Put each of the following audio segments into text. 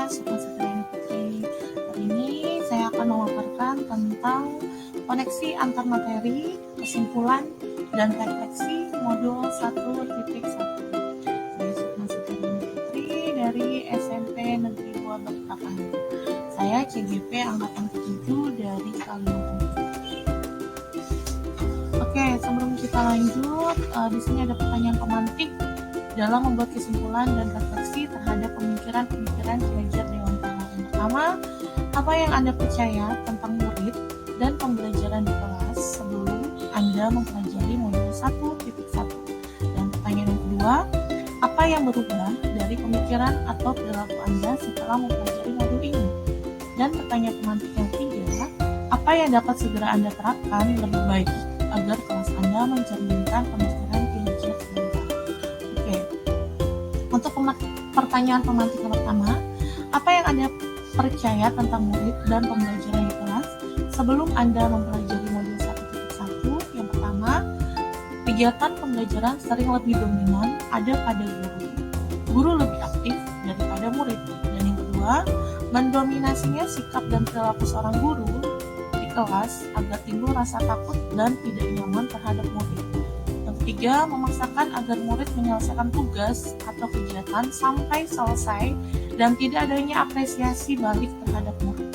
Sobat Setriani Putri. Hari ini saya akan memaparkan tentang koneksi antar materi, kesimpulan, dan refleksi modul 1.1. Saya Sobat Setriani Putri dari SMP Negeri 2 Balikpapan. Saya CGP Angkatan ke-7 dari Kalimantan. Oke, sebelum kita lanjut, di sini ada pertanyaan pemantik dalam membuat kesimpulan dan refleksi terhadap pemikiran-pemikiran Kiai Dewantara. Yang pertama, apa yang Anda percaya tentang murid dan pembelajaran di kelas sebelum Anda mempelajari modul 1.1? Dan pertanyaan yang kedua, apa yang berubah dari pemikiran atau perilaku Anda setelah mempelajari modul ini? Dan pertanyaan pemantik yang ketiga, apa yang dapat segera Anda terapkan lebih baik agar kelas Anda mencerminkan pemikiran Kiai Dewantara? Untuk pertanyaan pemantik yang pertama, apa yang Anda percaya tentang murid dan pembelajaran di kelas sebelum Anda mempelajari modul 1.1? Yang pertama, kegiatan pembelajaran sering lebih dominan ada pada guru. Guru lebih aktif daripada murid. Dan yang kedua, mendominasinya sikap dan perilaku seorang guru di kelas agar timbul rasa takut dan tidak nyaman terhadap murid. Ketiga, memaksakan agar murid menyelesaikan tugas atau kegiatan sampai selesai dan tidak adanya apresiasi balik terhadap murid.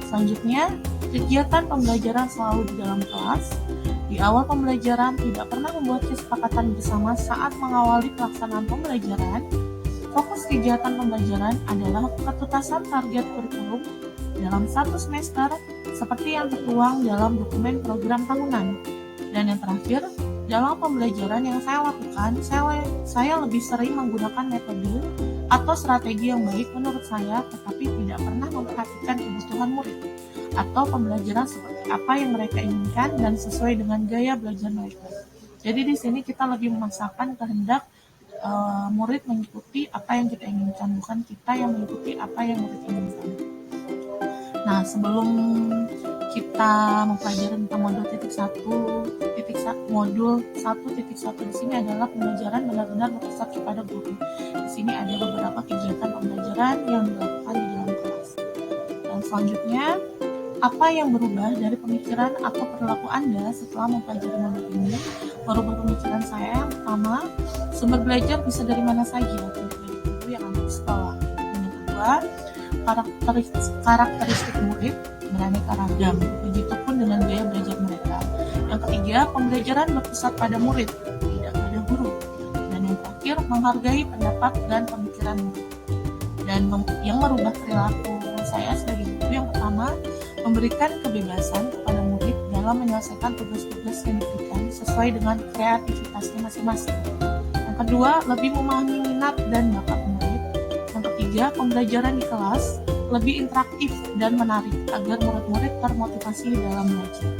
Selanjutnya, kegiatan pembelajaran selalu di dalam kelas. Di awal pembelajaran tidak pernah membuat kesepakatan bersama saat mengawali pelaksanaan pembelajaran. Fokus kegiatan pembelajaran adalah ketutasan target kurikulum dalam satu semester seperti yang tertuang dalam dokumen program tahunan. Dan yang terakhir, dalam pembelajaran yang saya lakukan, saya lebih sering menggunakan metode atau strategi yang baik menurut saya, tetapi tidak pernah memperhatikan kebutuhan murid atau pembelajaran seperti apa yang mereka inginkan dan sesuai dengan gaya belajar mereka. Jadi di sini kita lebih memaksakan kehendak murid mengikuti apa yang kita inginkan, bukan kita yang mengikuti apa yang murid inginkan. Nah, sebelum kita mempelajari tentang modul modul 1.1 di sini adalah pembelajaran benar-benar berpusat kepada guru. Di sini ada beberapa kegiatan pembelajaran yang dilakukan di dalam kelas. Dan selanjutnya, apa yang berubah dari pemikiran atau perilaku Anda setelah mempelajari modul ini? Merubah pemikiran saya yang pertama, sumber belajar bisa dari mana saja, tidak dari guru yang ada di sekolah. Dan yang kedua, karakteristik murid beraneka ragam, begitupun dengan gaya belajar mereka. Yang ketiga, pembelajaran berpusat pada murid, tidak pada guru. Dan yang terakhir, menghargai pendapat dan pemikiran murid. Dan yang merubah perilaku saya sebagai guru, yang pertama, memberikan kebebasan kepada murid dalam menyelesaikan tugas-tugas yang diberikan sesuai dengan kreativitasnya masing-masing. Yang kedua, lebih memahami minat dan bakat murid. Yang ketiga, pembelajaran di kelas lebih interaktif dan menarik agar murid-murid termotivasi dalam belajar.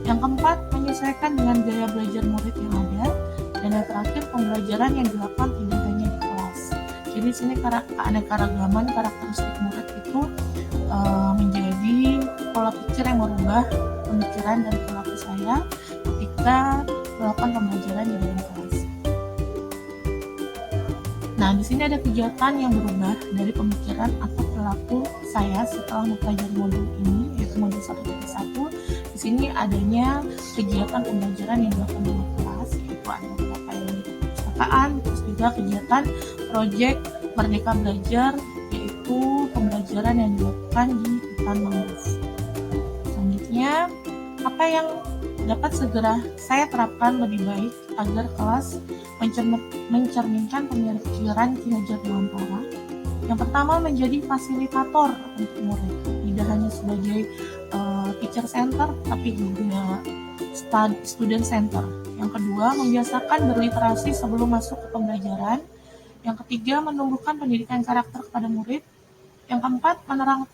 Yang keempat, menyesuaikan dengan gaya belajar murid yang ada. Dan yang terakhir, pembelajaran yang dilakukan tidak hanya di kelas. Jadi di sini keanekaragaman karakteristik murid itu menjadi pola pikir yang merubah pemikiran dan perilaku saya ketika melakukan pembelajaran di dalam kelas. Nah, di sini ada kegiatan yang berubah dari pemikiran atau perilaku saya setelah mempelajari modul ini, yaitu modul 1.1. Di sini adanya kegiatan pembelajaran yang dilakukan di kelas, yaitu ada beberapa yang di perpustakaan, terus juga kegiatan proyek Merdeka Belajar, yaitu pembelajaran yang dilakukan di hutan mangrove. Selanjutnya, apa yang dapat segera saya terapkan lebih baik agar kelas mencerminkan pemikiran Ki Hajar Dewantara? Yang pertama, menjadi fasilitator untuk murid, tidak hanya sebagai teacher center, tapi juga student center. Yang kedua, membiasakan berliterasi sebelum masuk ke pembelajaran. Yang ketiga, menumbuhkan pendidikan karakter kepada murid. Yang keempat,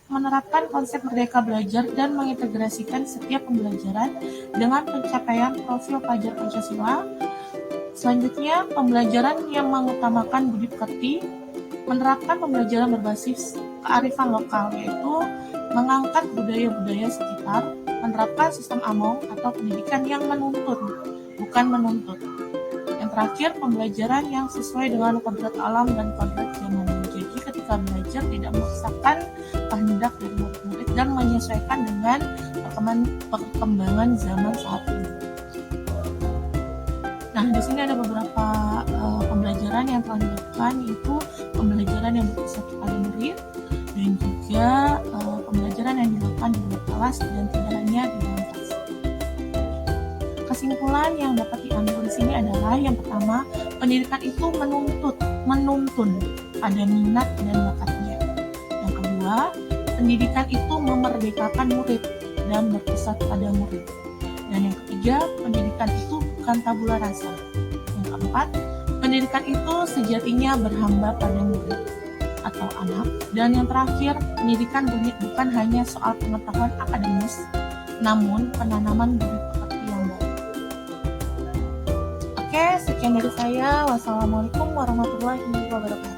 menerapkan konsep Merdeka Belajar dan mengintegrasikan setiap pembelajaran dengan pencapaian profil pelajar Pancasila. Selanjutnya, pembelajaran yang mengutamakan budi pekerti, menerapkan pembelajaran berbasis kearifan lokal, yaitu mengangkat budaya-budaya sekitar, menerapkan sistem AMONG atau pendidikan yang menuntun, bukan menuntut. Yang terakhir, pembelajaran yang sesuai dengan kodrat alam dan kodrat zaman. Jadi ketika ketika belajar tidak memaksakan kehendak dari murid-murid dan menyesuaikan dengan perkembangan zaman saat ini. Nah, di sini ada beberapa pembelajaran yang telah dilakukan, yaitu pembelajaran yang berkisar kepada murid dan juga pembelajaran yang dilakukan di luar kelas dan tidak hanya di dalam kelas. Kesimpulan yang dapat diambil di sini adalah yang pertama, pendidikan itu menuntun pada minat dan bakatnya. Yang kedua, pendidikan itu memerdekakan murid dan berpusat pada murid. Dan yang ketiga, pendidikan itu bukan tabula rasa. Yang keempat, pendidikan itu sejatinya berhamba pada murid atau anak. Dan yang terakhir, pendidikan bukan hanya soal pengetahuan akademis, namun penanaman budi pekerti yang baik. Oke, sekian dari saya. Wassalamualaikum warahmatullahi wabarakatuh.